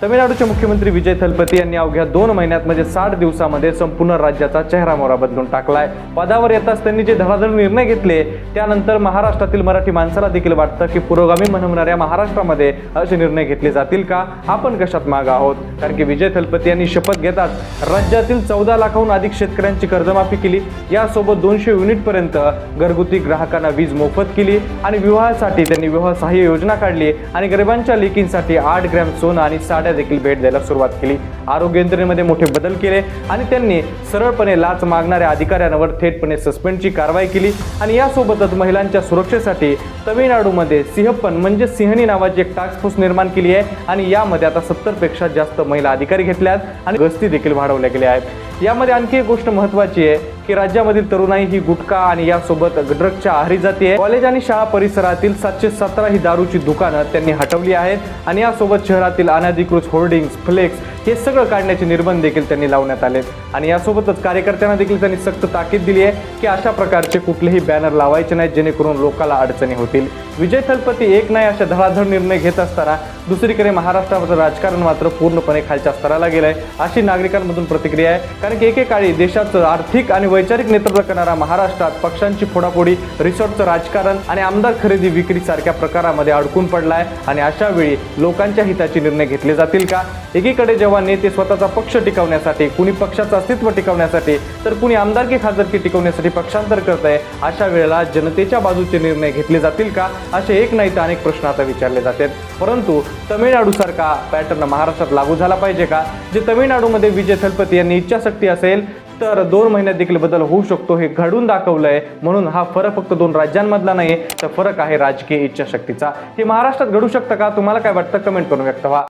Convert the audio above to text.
तमिळनाडूचे मुख्यमंत्री विजय थलपती यांनी अवघ्या 2 महिन्यात म्हणजे 60 दिवसांमध्ये संपूर्ण राज्याचा चेहरामोहरा बदलून टाकलाय। पदावर येताच त्यांनी जे धडाधड निर्णय घेतले त्यानंतर महाराष्ट्रातील मराठी माणसाला देखील वाटतं की पुरोगामी म्हणणाऱ्या महाराष्ट्रामध्ये असे निर्णय घेतले जातील का, आपण कशात मागे आहोत। कारण की विजय थलपती यांनी शपथ घेताच राज्यातील 14 लाखाहून अधिक शेतकऱ्यांची कर्जमाफी केली, यासोबत 200 युनिट पर्यंत घरगुती ग्राहकांना वीज मोफत केली आणि विवाहासाठी त्यांनी विवाह सहाय्य योजना काढली आणि गरिबांच्या लेकींसाठी 8 ग्रॅम सोनं आणि साड्या देखील भेट द्यायला सुरुवात केली। आरोग्य यंत्रणेमध्ये मोठे बदल केले आणि त्यांनी सरळपणे लाच मागणाऱ्या अधिकाऱ्यांवर थेटपणे सस्पेंडची कारवाई केली आणि यासोबतच महिलांच्या सुरक्षेसाठी तमिळनाडूमध्ये सिंहप्पन म्हणजे सिंहनी नावाची एक टास्क फोर्स निर्माण केली आहे आणि यामध्ये आता 70 पेक्षा जास्त महिला अधिकारी घेतल्या आहेत आणि गस्ती देखील वाढवल्या गेल्या आहेत। यामध्ये आणखी एक गोष्ट महत्त्वाची आहे की राज्यामधील तरुणाई ही गुटखा आणि यासोबत ड्रग्सच्या आहारी जाते। कॉलेज आणि शाळा परिसरातील 717 ही दारूची दुकानं त्यांनी हटवली आहेत आणि यासोबत शहरातील अनधिकृत होर्डिंग्स, फ्लेक्स हे सगळं काढण्याचे निर्बंध देखील त्यांनी लावण्यात आले आणि यासोबतच कार्यकर्त्यांना देखील त्यांनी सक्त ताकीद दिली आहे की अशा प्रकारचे कुठलेही बॅनर लावायचे नाहीत जेणेकरून लोकांना अडचणी होतील। विजय थलपती एक नाही अशा धडाधड निर्णय घेत असताना दुसरीकडे महाराष्ट्राचं राजकारण मात्र पूर्णपणे खालच्या स्तराला गेलंय अशी नागरिकांमधून प्रतिक्रिया आहे। कारण की एकेकाळी देशाचं आर्थिक आणि वैचारिक नेतृत्व करणारा महाराष्ट्रात पक्षांची फोडाफोडी, रिसॉर्टचं राजकारण आणि आमदार खरेदी विक्री सारख्या प्रकारामध्ये अडकून पडलाय आणि अशा वेळी लोकांच्या हिताचे निर्णय घेतले जातील का। एकीकडे जेव्हा नेते स्वतःचा पक्ष टिकवण्यासाठी, कुणी पक्षाचं अस्तित्व टिकवण्यासाठी तर कुणी आमदारकी खासदारकी टिकवण्यासाठी पक्षांतर करत आहे, अशा वेळेला जनतेच्या बाजूचे निर्णय घेतले जातील का असे एक नाही तर अनेक प्रश्न आता विचारले जातात। परंतु तमिळनाडूसारखा पॅटर्न महाराष्ट्रात लागू झाला पाहिजे का, जे तमिळनाडूमध्ये विजय थलपती यांनी इच्छाशक्ती असेल तर 2 महिन्यात देखील बदल होऊ शकतो हे घडून दाखवलंय। म्हणून हा फरक फक्त 2 राज्यांमधला नाही तर फरक आहे राजकीय इच्छाशक्तीचा। हे महाराष्ट्रात घडू शकतं का, तुम्हाला काय वाटतं, कमेंट करून व्यक्त व्हा।